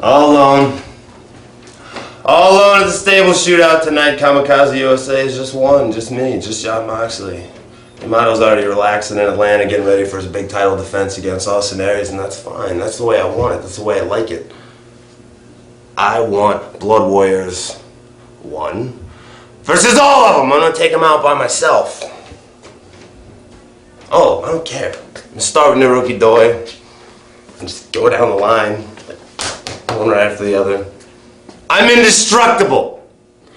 All alone. All alone at the stable shootout tonight. Kamikaze USA is just one, just me, just Jon Moxley. Yamato's already relaxing in Atlanta, getting ready for his big title defense against Austin Aries, and that's fine. That's the way I want it. That's the way I like it. I want Blood Warriors 1 versus all of them. I'm gonna take them out by myself. Oh, I don't care. I'm gonna start with Naruki Doi and just go down the line, one right after the other. I'm indestructible.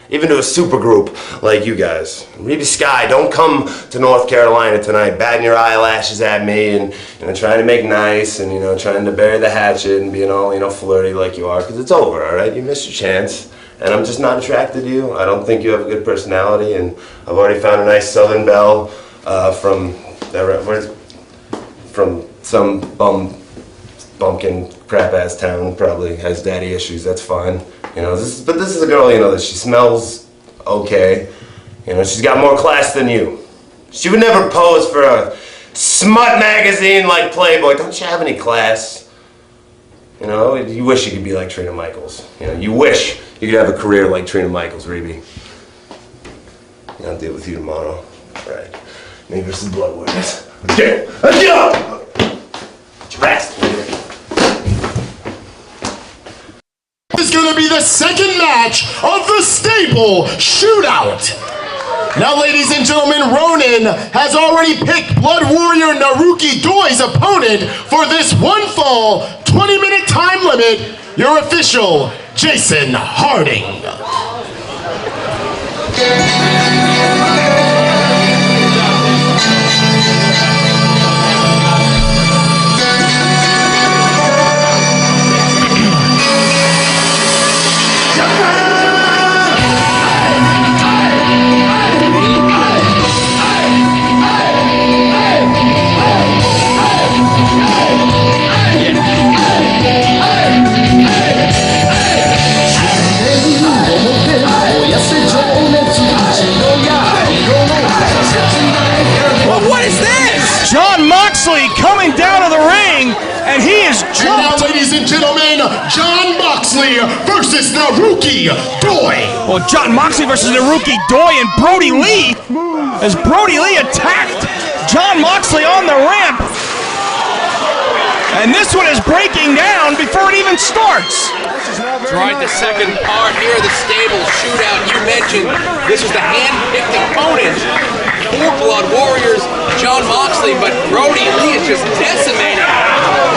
Even to a super group like you guys. Reby Sky, don't come to North Carolina tonight batting your eyelashes at me and trying to make nice and trying to bury the hatchet and being all flirty like you are, because it's over, all right? You missed your chance, and I'm just not attracted to you. I don't think you have a good personality, and I've already found a nice Southern belle from some bumpkin crap-ass town, probably has daddy issues. That's fine. But this is a girl, that she smells okay. She's got more class than you. She would never pose for a smut magazine like Playboy. Don't you have any class? You wish you could be like Trina Michaels. You wish you could have a career like Trina Michaels, Reby. I'll deal with you tomorrow. All right. Me versus Blood Warriors. Okay. Let's go! Bastard. Is going to be the second match of the stable shootout. Now, ladies and gentlemen, Ronin has already picked Blood Warrior Naruki Doi's opponent for this one fall, 20-minute time limit. Your official, Jason Harding. Coming down to the ring, and he is jumped. And now, ladies and gentlemen, Jon Moxley versus Naruki Doi. Well, Jon Moxley versus Naruki Doi and Brody Lee, as Brody Lee attacked Jon Moxley on the ramp. And this one is breaking down before it even starts. That's right, the second part here of the stable shootout. You mentioned this was the hand-picked opponent for Blood Warriors, Jon Moxley, but Brody Lee is just decimating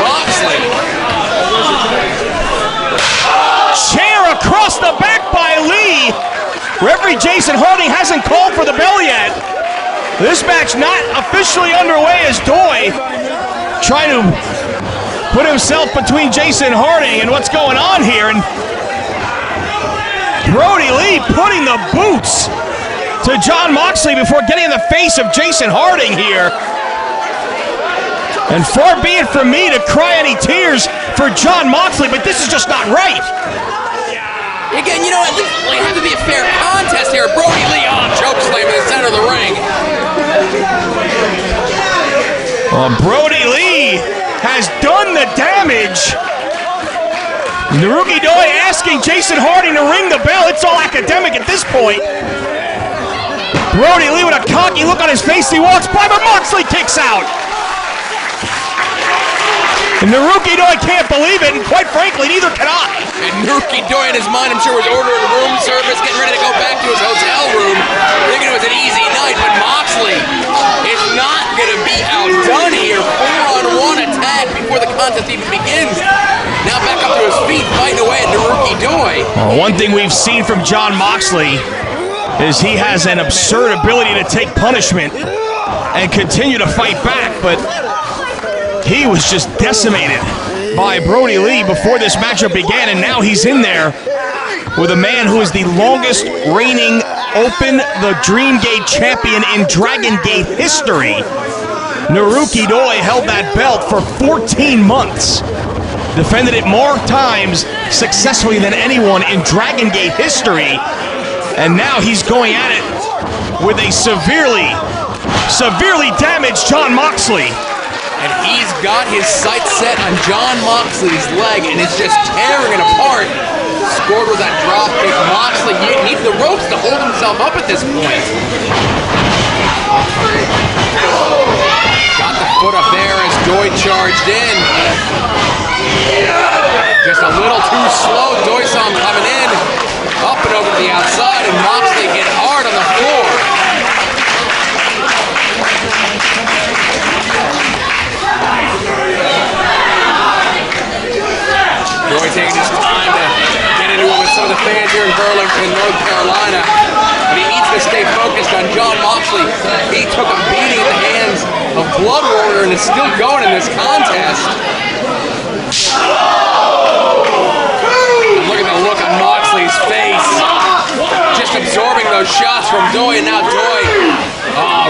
Moxley. Chair across the back by Lee. Referee Jason Harding hasn't called for the bell yet. This match not officially underway as Doi trying to put himself between Jason Harding and what's going on here. And Brody Lee putting the boots to Jon Moxley before getting in the face of Jason Harding here. And far be it from me to cry any tears for Jon Moxley, but this is just not right. Again, at least it had to be a fair contest here. Brody Lee choke slam in the center of the ring. Brody Lee has done the damage. Naruki Doi asking Jason Harding to ring the bell. It's all academic at this point. Brody Lee with a cocky look on his face. He walks by, but Moxley kicks out. And Naruki Doi can't believe it, and quite frankly, neither can I. And Naruki Doi in his mind, I'm sure, was ordering room service, getting ready to go back to his hotel room, thinking it was an easy night, but Moxley is not going to be outdone here. 4-on-1 attack before the contest even begins. Now back up to his feet, fighting away at Naruki Doi. One thing we've seen from Jon Moxley is he has an absurd ability to take punishment and continue to fight back, but he was just decimated by Brody Lee before this matchup began, and now he's in there with a man who is the longest reigning Open the Dream Gate champion in Dragon Gate history. Naruki Doi held that belt for 14 months, defended it more times successfully than anyone in Dragon Gate history. And now he's going at it with a severely damaged Jon Moxley. And he's got his sights set on Jon Moxley's leg and is just tearing it apart. Scored with that drop kick. Moxley needs the ropes to hold himself up at this point. Got the foot up there as Doi charged in. Just a little too slow. Doi saw him coming in. Up and over to the outside, and Moxley hit hard on the floor. Doi taking his time to get into it with some of the fans here in Burlington, North Carolina. But he needs to stay focused on Jon Moxley. He took a beating at the hands of Blood Warrior and is still going in this contest. And look at the look on Moxley's face. Just absorbing those shots from Doi, and now Doi,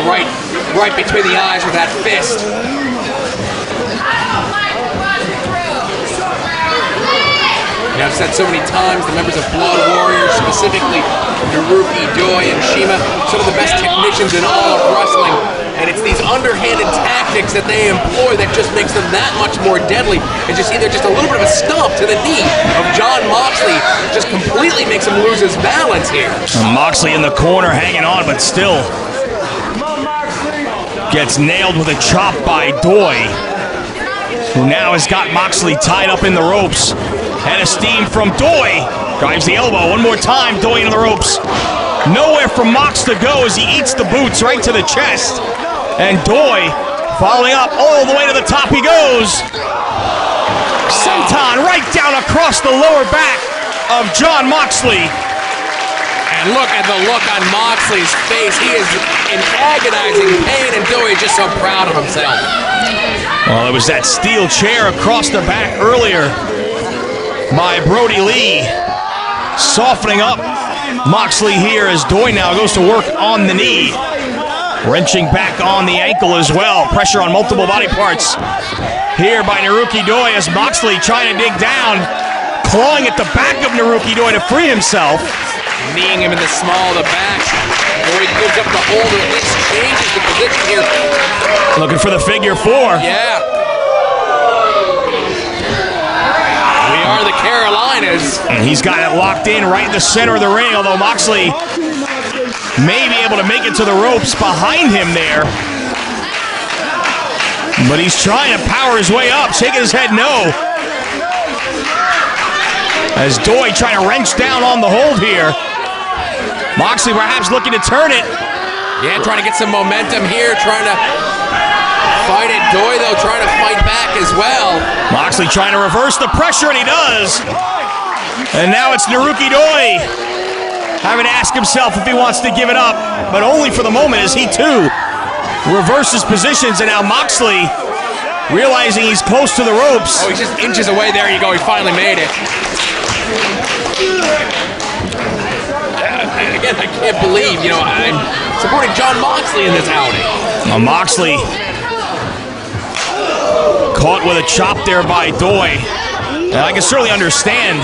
right between the eyes with that fist. I've said so many times, the members of Blood Warrior, specifically Naruki, Doi, and Shima, some of the best technicians in all of wrestling. And it's these underhanded tactics that they employ that just makes them that much more deadly. And just either just a little bit of a stomp to the knee of Jon Moxley just completely makes him lose his balance here. Moxley in the corner hanging on, but still gets nailed with a chop by Doi, who now has got Moxley tied up in the ropes. Head of steam from Doi. Drives the elbow one more time. Doi into the ropes. Nowhere for Mox to go as he eats the boots right to the chest. And Doi following up all the way to the top he goes. Senton right down across the lower back of Jon Moxley. And look at the look on Moxley's face. He is in agonizing pain, and Doi is just so proud of himself. Well, it was that steel chair across the back earlier by Brody Lee, softening up Moxley here as Doi now goes to work on the knee. Wrenching back on the ankle as well. Pressure on multiple body parts here by Naruki Doi as Moxley trying to dig down, clawing at the back of Naruki Doi to free himself. Kneeing him in the small of the back. Doi gives up the hold, or at least changes the position here. Looking for the figure four. Yeah. We are the Carolinas. And he's got it locked in right in the center of the ring, although Moxley may be able to make it to the ropes behind him there. But he's trying to power his way up, shaking his head no. As Doi trying to wrench down on the hold here. Moxley perhaps looking to turn it. Yeah, trying to get some momentum here, trying to fight it. Doi, though, trying to fight back as well. Moxley trying to reverse the pressure, and he does. And now it's Naruki Doi having to ask himself if he wants to give it up, but only for the moment as he, too, reverses positions. And now Moxley, realizing he's close to the ropes. Oh, he's just inches away. There you go. He finally made it. Again, I can't believe, I'm supporting Jon Moxley in this outing. Moxley caught with a chop there by Doi. And I can certainly understand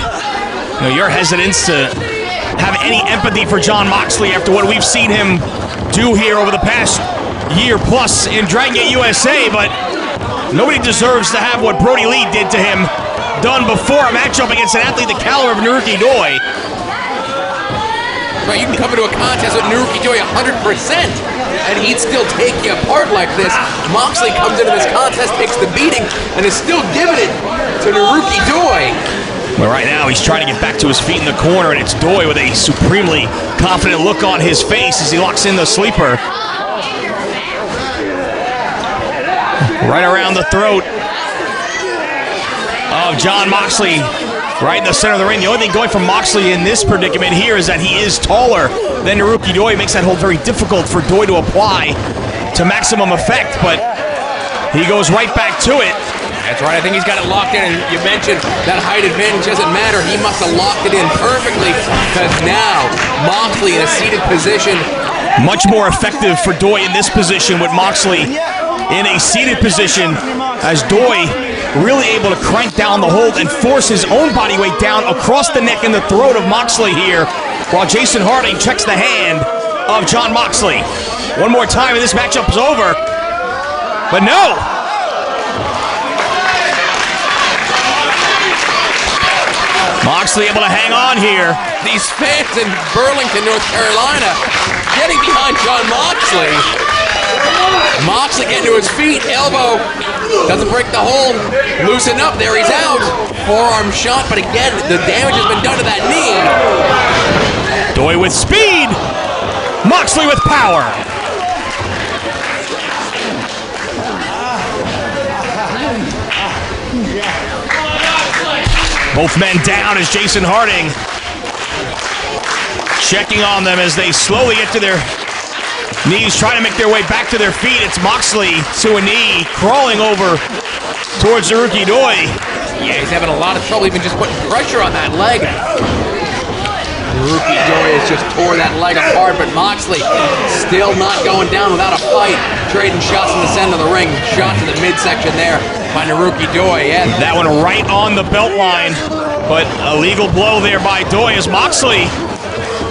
your hesitance to have any empathy for Jon Moxley after what we've seen him do here over the past year plus in Dragon Gate USA, but nobody deserves to have what Brody Lee did to him done before a matchup against an athlete the caliber of Naruki Doi. Right, you can come into a contest with Naruki Doi 100%, and he'd still take you apart like this. Moxley comes into this contest, takes the beating, and is still giving it to Naruki Doi. Well, right now he's trying to get back to his feet in the corner, and it's Doi with a supremely confident look on his face as he locks in the sleeper. Right around the throat of Jon Moxley, right in the center of the ring. The only thing going for Moxley in this predicament here is that he is taller than Naruki Doi. It makes that hold very difficult for Doi to apply to maximum effect, but he goes right back to it. That's right, I think he's got it locked in, and you mentioned that height advantage doesn't matter. He must have locked it in perfectly, because now Moxley in a seated position. Much more effective for Doi in this position with Moxley in a seated position, as Doi really able to crank down the hold and force his own body weight down across the neck and the throat of Moxley here, while Jason Harding checks the hand of Jon Moxley. One more time and this matchup is over. But no! Moxley able to hang on here. These fans in Burlington, North Carolina, getting behind John Moxley. Moxley getting to his feet, elbow, doesn't break the hold, loosen up, there he's out. Forearm shot, but again, the damage has been done to that knee. Doi with speed, Moxley with power. Both men down as Jason Harding checking on them as they slowly get to their knees, trying to make their way back to their feet. It's Moxley to a knee, crawling over towards Naruki Doi. Yeah, he's having a lot of trouble even just putting pressure on that leg. Naruki Doi has just tore that leg apart, but Moxley still not going down without a fight. Trading shots in the center of the ring, shot to the midsection there by Naruki Doi. Yeah, that one right on the belt line, but a legal blow there by Doi as Moxley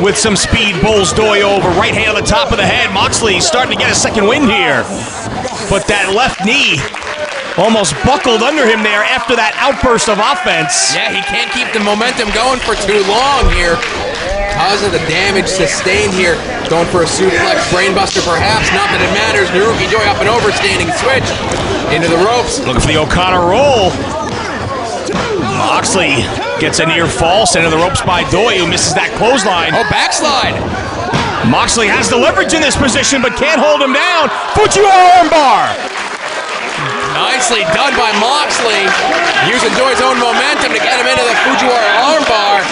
with some speed bowls Doi over. Right hand on the top of the head. Moxley starting to get a second wind here, but that left knee almost buckled under him there after that outburst of offense. Yeah, he can't keep the momentum going for too long here. Because of the damage sustained here. Going for a suplex, brainbuster perhaps. Not that it matters. Naruki Doi up and over, standing switch into the ropes. Looking for the Okada roll. Moxley gets a near fall, sent to the ropes by Doi, who misses that clothesline. Oh, backslide. Moxley has the leverage in this position, but can't hold him down. Fujiwara armbar. Nicely done by Moxley. Using Doi's own momentum to get him into the Fujiwara armbar.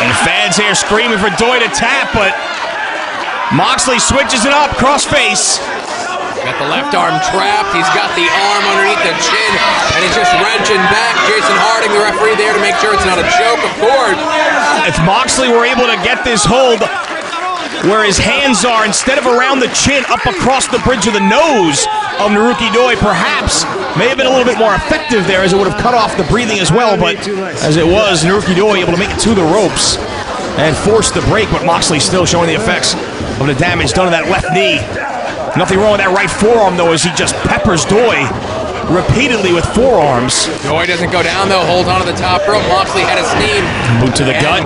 And fans here screaming for Doi to tap, but Moxley switches it up, crossface. Got the left arm trapped. He's got the arm underneath the chin, and he's just wrenching back. Jason Harding, the referee, there to make sure it's not a choke, of course. If Moxley were able to get this hold where his hands are, instead of around the chin, up across the bridge of the nose of Naruki Doi, perhaps may have been a little bit more effective there, as it would have cut off the breathing as well. But as it was, Naruki Doi able to make it to the ropes and force the break, but Moxley still showing the effects of the damage done to that left knee. Nothing wrong with that right forearm, though, as he just peppers Doi repeatedly with forearms. Doi doesn't go down, though. Holds onto the top rope. Moxley had a steam. Boot to the gut.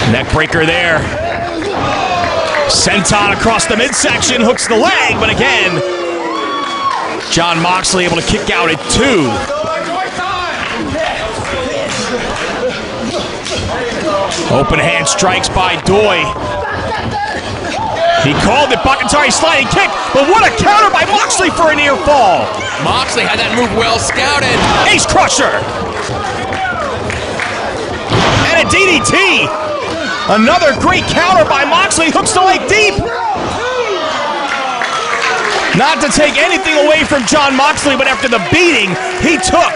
Neck breaker there. Senton across the midsection, hooks the leg, but again, John Moxley able to kick out at 2. Open hand strikes by Doi. He called it Bakatari sliding kick, but what a counter by Moxley for a near fall. Moxley had that move well scouted. Ace Crusher. And a DDT. Another great counter by Moxley, hooks the leg deep. Not to take anything away from John Moxley, but after the beating he took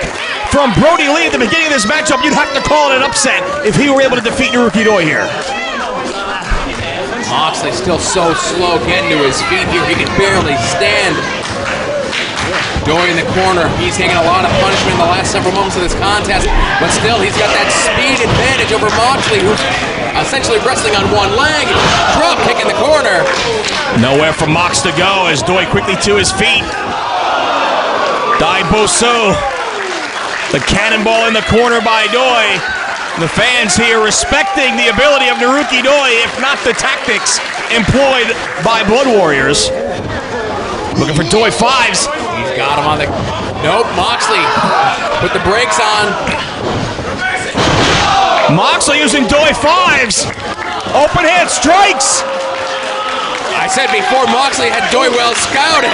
from Brody Lee at the beginning of this matchup, you'd have to call it an upset if he were able to defeat Naruki Doi here. Moxley still so slow getting to his feet here. He can barely stand. Doi in the corner. He's taking a lot of punishment in the last several moments of this contest, but still he's got that speed advantage over Moxley, who's essentially wrestling on one leg. Drop kick in the corner. Nowhere for Mox to go as Doi quickly to his feet. Daiboso. The cannonball in the corner by Doi. The fans here respecting the ability of Naruki Doi, if not the tactics employed by Blood Warriors. Looking for Doi 5s. He's got him on the... Nope, Moxley put the brakes on. Moxley using Doi 5s. Open hand strikes. I said before, Moxley had Doi well scouted.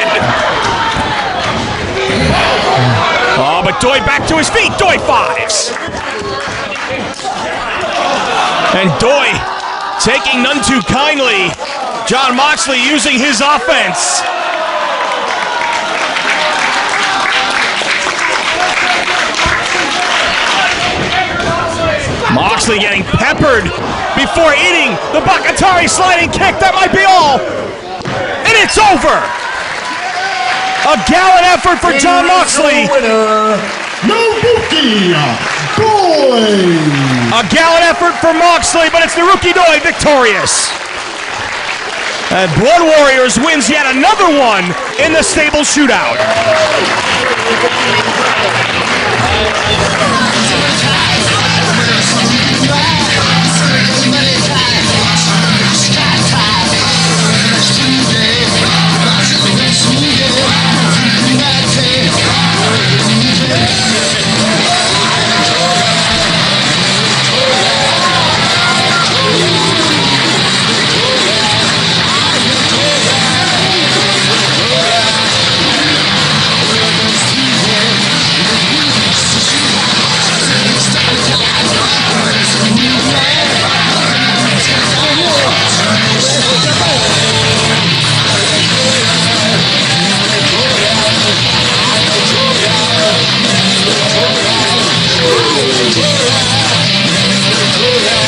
Oh, but Doi back to his feet. Doi 5s. And Doi taking none too kindly. John Moxley using his offense. Moxley getting peppered before eating the Bakatari sliding kick. That might be all. And it's over. A gallant effort for John Moxley. Naruki Doi. A gallant effort for Moxley, but it's Naruki Doi victorious. And Blood Warriors wins yet another one in the stable shootout. It's